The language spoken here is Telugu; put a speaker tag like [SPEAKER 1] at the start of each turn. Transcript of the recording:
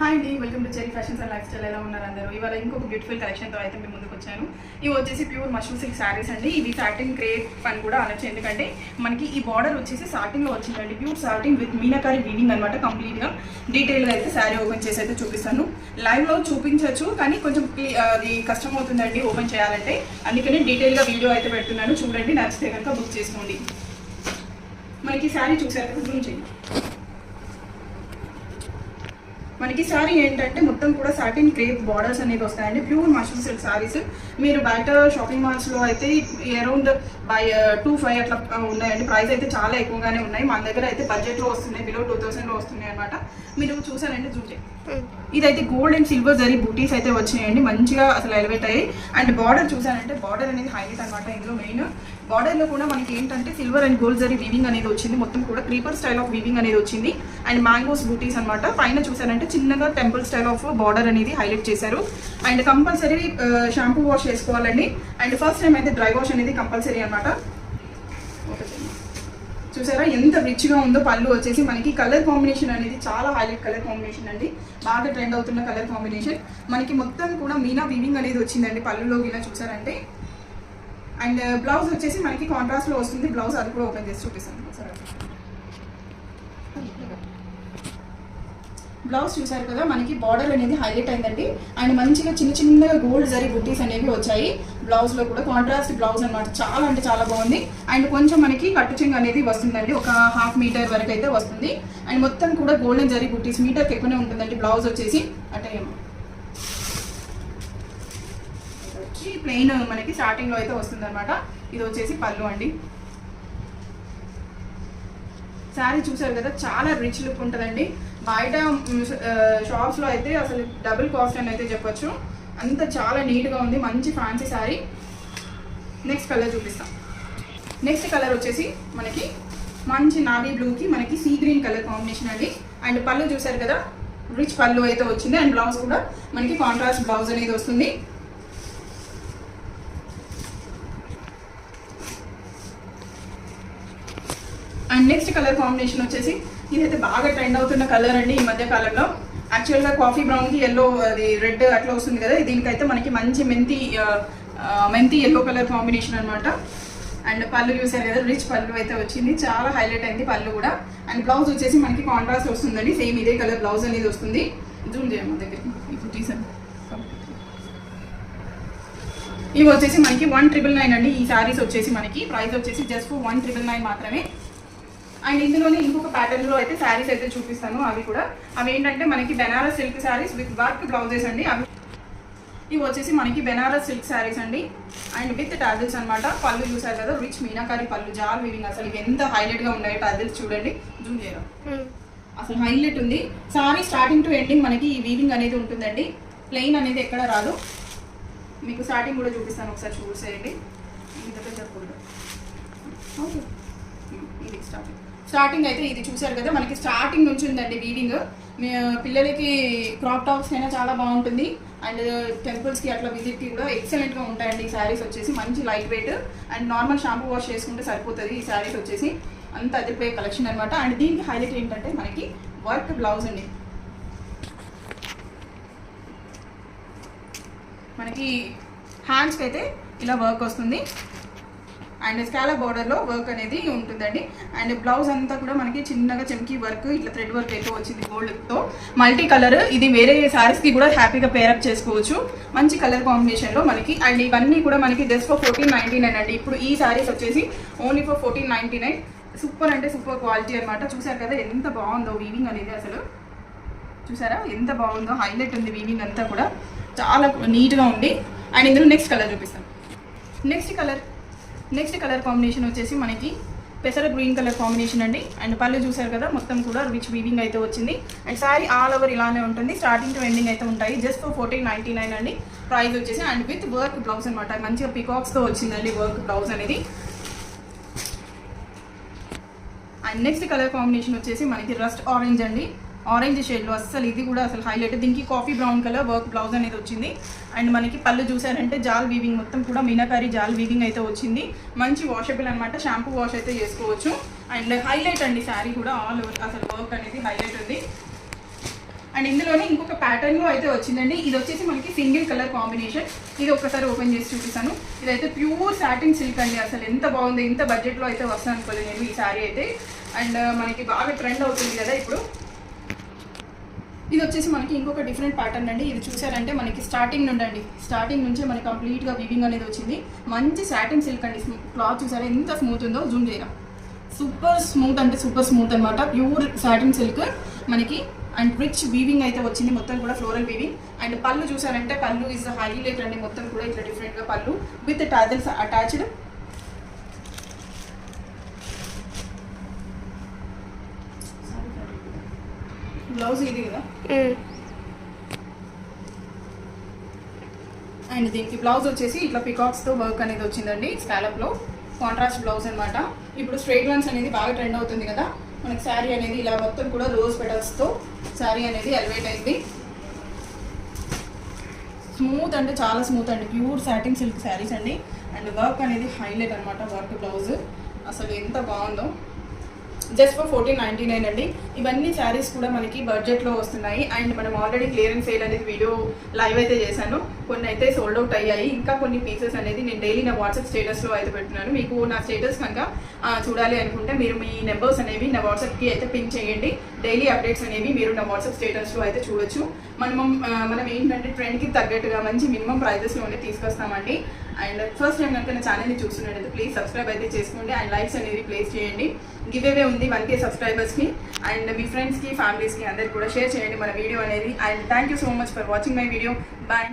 [SPEAKER 1] హాయ్ అండి, welcome to cherry fashions and life style. ఎలా ఉన్నారు అందరూ? ఇవాళ ఇంకొక బ్యూటిఫుల్ కలెక్షన్తో అయితే మేము ముందుకు వచ్చాను. ఇవి వచ్చేసి ప్యూర్ మష్రూమ్ సిల్క్ శారీస్ అండి. ఇవి సాటిన్ క్రేప్ అని కూడా అనొచ్చు, ఎందుకంటే మనకి ఈ బార్డర్ వచ్చేసి సాటిన్లో వచ్చిందండి. Pure satin with meenakari weaving అనమాట. కంప్లీట్గా డీటెయిల్గా అయితే శారీ ఓపెన్ చేసి అయితే చూపిస్తాను. లైవ్లో చూపించవచ్చు, కానీ కొంచెం అది కష్టం అవుతుందండి ఓపెన్ చేయాలంటే. అందుకని డీటెయిల్గా వీడియో అయితే పెడుతున్నాను, చూడండి. నచ్చితే కనుక బుక్ చేసుకోండి. మనకి శారీ చూసారు జూమ్ చేయండి. మనకి శారీ ఏంటంటే మొత్తం కూడా సాటిన్ క్రేప్ బార్డర్స్ అనేది వస్తాయండి. Pure mushroom silk saris. మీరు బయట షాపింగ్ మాల్స్లో అయితే అరౌండ్ 2,500 అట్లా ఉన్నాయండి. ప్రైస్ అయితే చాలా ఎక్కువగానే ఉన్నాయి. మన దగ్గర అయితే బడ్జెట్లో వస్తున్నాయి, బిలో 2000లో వస్తున్నాయి అనమాట. మీరు చూసారంటే చూసే ఇదైతే గోల్డ్ అండ్ సిల్వర్ జరీ బూటీస్ అయితే వచ్చాయండి. మంచిగా అసలు ఎలివేట్ అయ్యాయి. అండ్ బార్డర్ చూసారంటే బార్డర్ అనేది హైలైట్ అనమాట. ఇందులో మెయిన్ బార్డర్లో కూడా మనకి ఏంటంటే silver and gold zari weaving అనేది వచ్చింది. మొత్తం కూడా క్రీపర్ స్టైల్ ఆఫ్ వీవింగ్ అనేది వచ్చింది. అండ్ మ్యాంగోస్ బూటీస్ అనమాట. పైన చూసారంటే చిన్నగా టెంపుల్ స్టైల్ ఆఫ్ బార్డర్ అనేది హైలైట్ చేశారు. అండ్ కంపల్సరీ షాంపూ వాష్ చేసుకోవాలండి. అండ్ ఫస్ట్ టైం అయితే డ్రై వాష్ అనేది కంపల్సరీ అనమాట. చూసారా ఎంత రిచ్గా ఉందో. పళ్ళు వచ్చేసి మనకి కలర్ కాంబినేషన్ అనేది చాలా హైలైట్ కలర్ కాంబినేషన్ అండి. బాగా ట్రెండ్ అవుతున్న కలర్ కాంబినేషన్. మనకి మొత్తం కూడా మీనా వీవింగ్ అనేది వచ్చిందండి పళ్ళులో ఇలా చూసారంటే. అండ్ బ్లౌజ్ వచ్చేసి మనకి కాంట్రాస్ట్లో వస్తుంది. బ్లౌజ్ అది కూడా ఓపెన్ చేసి చూపిస్తాను సరే. బ్లౌజ్ చూసారు కదా, మనకి బార్డర్ అనేది హైలైట్ అయిందండి. అండ్ మంచిగా చిన్న చిన్నగా గోల్డ్ జరీ బుట్టీస్ అనేవి వచ్చాయి. బ్లౌజ్లో కూడా కాంట్రాస్ట్ బ్లౌజ్ అనమాట. చాలా అంటే చాలా బాగుంది. అండ్ కొంచెం మనకి కట్టు చెంగు అనేది వస్తుందండి, ఒక 1/2 మీటర్ వరకు అయితే వస్తుంది. అండ్ మొత్తం కూడా గోల్డెన్ జరీ బుట్టీస్, మీటర్కి ఎక్కువనే ఉంటుందండి. బ్లౌజ్ వచ్చేసి అంటే ప్లెయిన్ మనకి స్టార్టింగ్లో అయితే వస్తుంది అనమాట. ఇది వచ్చేసి పళ్ళు అండి. శారీ చూసారు కదా, చాలా రిచ్ లుక్ ఉంటుందండి. బయట షాప్స్లో అయితే అసలు డబుల్ కాస్ట్ అని అయితే చెప్పొచ్చు. అంత చాలా నీట్గా ఉంది. మంచి ఫ్యాన్సీ శారీ. నెక్స్ట్ కలర్ చూపిస్తాం. నెక్స్ట్ కలర్ వచ్చేసి మనకి మంచి నావీ బ్లూకి మనకి సీ గ్రీన్ కలర్ కాంబినేషన్ అండి. అండ్ పళ్ళు చూసారు కదా, రిచ్ పళ్ళు అయితే వచ్చింది. అండ్ బ్లౌజ్ కూడా మనకి కాంట్రాస్ట్ బ్లౌజ్ అనేది వస్తుంది. అండ్ నెక్స్ట్ కలర్ కాంబినేషన్ వచ్చేసి ఇదైతే బాగా ట్రెండ్ అవుతున్న కలర్ అండి ఈ మధ్య కాలంలో. యాక్చువల్గా కాఫీ బ్రౌన్కి ఎల్లో, అది రెడ్ అట్లా వస్తుంది కదా. దీనికైతే మనకి మంచి మెంతి ఎల్లో కలర్ కాంబినేషన్ అనమాట. అండ్ పళ్ళు చూసారు కదా, రిచ్ పళ్ళు అయితే వచ్చింది. చాలా హైలైట్ అయింది పళ్ళు కూడా. అండ్ బ్లౌజ్ వచ్చేసి మనకి కాంట్రాస్ట్ వస్తుందండి. సేమ్ ఇదే కలర్ బ్లౌజ్ అనేది వస్తుంది. జూమ్ చేయము దగ్గర. ఇప్పుడు తీసాను. ఇవి వచ్చేసి మనకి 1,999 అండి. ఈ శారీస్ వచ్చేసి మనకి ప్రైస్ వచ్చేసి జస్ట్ 1,999 మాత్రమే. అండ్ ఇందులోనే ఇంకొక ప్యాటర్న్లో అయితే శారీస్ అయితే చూపిస్తాను. అవి ఏంటంటే మనకి Banaras silk saris with work blouses అండి. ఇవి వచ్చేసి మనకి బెనారస్ సిల్క్ శారీస్ అండి. అండ్ విత్ టాజిల్స్ అనమాట. పళ్ళు చూసారు కదా, రిచ్ మీనాకారి పళ్ళు, జాల్ వీవింగ్. అసలు ఇవి ఎంత హైలైట్గా ఉన్నాయి టాజిల్స్ చూడండి. జూమ్ చేయడం అసలు హైలైట్ ఉంది. శారీ స్టార్టింగ్ టు ఎండింగ్ మనకి ఈ వీవింగ్ అనేది ఉంటుందండి. ప్లెయిన్ అనేది ఎక్కడ రాదు. మీకు స్టార్టింగ్ కూడా చూపిస్తాను, ఒకసారి చూసేయండి. ఓకే, ఇది స్టార్టింగ్ అయితే ఇది చూసారు కదా, మనకి స్టార్టింగ్ నుంచి ఉందండి వీవింగ్. పిల్లలకి క్రాప్ టాప్స్ అయినా చాలా బాగుంటుంది. అండ్ టెంపుల్స్కి అట్లా విజిట్కి కూడా ఎక్సలెంట్గా ఉంటాయండి ఈ శారీస్ వచ్చేసి. మంచి light weight. And normal shampoo wash చేసుకుంటే సరిపోతుంది ఈ శారీస్ వచ్చేసి. అంత అదిరిపోయే కలెక్షన్ అనమాట. అండ్ దీనికి హైలైట్ ఏంటంటే మనకి వర్క్ బ్లౌజ్ అండి. మనకి హ్యాండ్స్కి అయితే ఇలా వర్క్ వస్తుంది. అండ్ స్కాలప్ బార్డర్లో వర్క్ అనేది ఉంటుందండి. అండ్ బ్లౌజ్ అంతా కూడా మనకి చిన్నగా చెమ్కీ వర్క్, ఇట్లా థ్రెడ్ వర్క్ అయితే వచ్చింది గోల్డ్తో. Multi colour. ఇది వేరే శారీస్కి కూడా హ్యాపీగా పేరప్ చేసుకోవచ్చు. మంచి కలర్ కాంబినేషన్లో మనకి. అండ్ ఇవన్నీ కూడా మనకి జస్ట్ ఫర్ 1499 అండి. ఇప్పుడు ఈ శారీస్ వచ్చేసి ఓన్లీ ఫర్ 1499. సూపర్ అంటే సూపర్ క్వాలిటీ అనమాట. చూసారు కదా ఎంత బాగుందో వీవింగ్ అనేది. అసలు చూసారా ఎంత బాగుందో. హైలైట్ ఉంది వీవింగ్ అంతా కూడా, చాలా నీట్గా ఉంది. అండ్ ఇందులో నెక్స్ట్ కలర్ చూపిస్తాం. నెక్స్ట్ కలర్ కాంబినేషన్ వచ్చేసి మనకి పెసర గ్రీన్ కలర్ కాంబినేషన్ అండి. అండ్ పళ్ళు చూసారు కదా, మొత్తం కూడా రిచ్ వీవింగ్ అయితే వచ్చింది. అండ్ శారీ ఆల్ ఓవర్ ఇలానే ఉంటుంది. స్టార్టింగ్ టు ఎండింగ్ అయితే ఉంటాయి. జస్ట్ ఫర్ 1499 అండి ప్రైస్ వచ్చేసి. అండ్ విత్ వర్క్ బ్లౌజ్ అనమాట. మంచిగా పికాక్స్తో వచ్చిందండి వర్క్ బ్లౌజ్ అనేది. అండ్ నెక్స్ట్ కలర్ కాంబినేషన్ వచ్చేసి మనకి రస్ట్ ఆరెంజ్ అండి. ఆరెంజ్ షేడ్లో అసలు ఇది కూడా అసలు హైలైట్. దీనికి coffee brown colour work blouse అనేది వచ్చింది. అండ్ మనకి పళ్ళు చూసారంటే జాల్ వీవింగ్, మొత్తం కూడా మీనాకారి జాల్ వీవింగ్ అయితే వచ్చింది. మంచి వాషబుల్ అనమాట. షాంపూ వాష్ అయితే చేసుకోవచ్చు. అండ్ హైలైట్ అండి శారీ కూడా ఆల్ ఓవర్. అసలు వర్క్ అనేది హైలైట్ ఉంది. అండ్ ఇందులోనే ఇంకొక ప్యాటర్న్ లో అయితే వచ్చిందండి. ఇది వచ్చేసి మనకి సింగిల్ కలర్ కాంబినేషన్. ఇది ఒక్కసారి ఓపెన్ చేసి చూపిస్తాను. ఇదైతే ప్యూర్ సాటిన్ సిల్క్ అండి. అసలు ఎంత బాగుంది, ఇంత బడ్జెట్ లో అయితే వస్తాను అనుకోలేదు నేను ఈ సారీ అయితే. అండ్ మనకి బాగా ట్రెండ్ అవుతుంది కదా ఇప్పుడు. ఇది వచ్చేసి మనకి ఇంకొక డిఫరెంట్ ప్యాటర్న్ అండి. ఇది చూసారంటే మనకి స్టార్టింగ్ నుంచే మనకి కంప్లీట్గా వీవింగ్ అనేది వచ్చింది. మంచి సాటిన్ సిల్క్ అండి. క్లాత్ చూసారా ఎంత స్మూత్ ఉందో, జూమ్ చేయరా, సూపర్ స్మూత్ అంటే సూపర్ స్మూత్ అనమాట. ప్యూర్ సాటిన్ సిల్క్ మనకి. అండ్ రిచ్ వీవింగ్ అయితే వచ్చింది, మొత్తం కూడా ఫ్లోరల్ వీవింగ్. అండ్ పళ్ళు చూసారంటే పళ్ళు ఇస్ హైలైట్ అండి. మొత్తం కూడా ఇట్లా డిఫరెంట్గా పళ్ళు విత్ టాజల్స్ అటాచ్డ్. బ్లౌజ్ ఇది కదా. అండ్ దీనికి బ్లౌజ్ వచ్చేసి ఇట్లా పికాక్స్తో వర్క్ అనేది వచ్చిందండి. స్కాలప్లో కాంట్రాస్ట్ బ్లౌజ్ అనమాట. ఇప్పుడు స్ట్రైట్ లైన్స్ అనేది బాగా ట్రెండ్ అవుతుంది కదా. మనకి శారీ అనేది ఇలా మొత్తం కూడా రోజ్ పెటల్స్తో శారీ అనేది ఎలివేట్ అయింది. స్మూత్ అంటే చాలా స్మూత్ అండి. ప్యూర్ సాటిన్ సిల్క్ శారీస్ అండి. అండ్ వర్క్ అనేది హైలైట్ అనమాట. వర్క్ బ్లౌజ్ అసలు ఎంత బాగుందో. జస్ట్ ఫర్ 1499 అండి. ఇవన్నీ శారీస్ కూడా మనకి బడ్జెట్లో వస్తున్నాయి. అండ్ మనం ఆల్రెడీ క్లియరెన్స్ సేల్ అనేది వీడియో లైవ్ అయితే చేశాను. కొన్ని అయితే సోల్డ్ అవుట్ అయ్యాయి. ఇంకా కొన్ని పీసెస్ అనేది నేను డైలీ నా వాట్సాప్ స్టేటస్లో అయితే పెడుతున్నాను. మీకు నా స్టేటస్ కనుక చూడాలి అనుకుంటే మీరు మీ నెంబర్స్ అనేవి నా వాట్సాప్కి అయితే పింక్ చేయండి. డైలీ అప్డేట్స్ అనేవి మీరు నా వాట్సాప్ స్టేటస్లో అయితే చూడొచ్చు. మనం ఏంటంటే ట్రెండ్కి తగ్గట్టుగా మంచి మినిమం ప్రైజెస్లోనే తీసుకొస్తామండి. అండ్ ఫస్ట్ టైం కనుక నా ఛానల్ని చూస్తున్నట్టయితే ప్లీజ్ సబ్స్క్రైబ్ అయితే చేసుకోండి. అండ్ లైక్స్ అనేది ప్లేస్ చేయండి. గివ్ అవే ఉంది 1K సబ్స్క్రైబర్స్కి. అండ్ మీ ఫ్రెండ్స్కి, ఫ్యామిలీస్కి అందరికి కూడా షేర్ చేయండి మన వీడియో అనేది. And thank you so much for watching my video. Bye.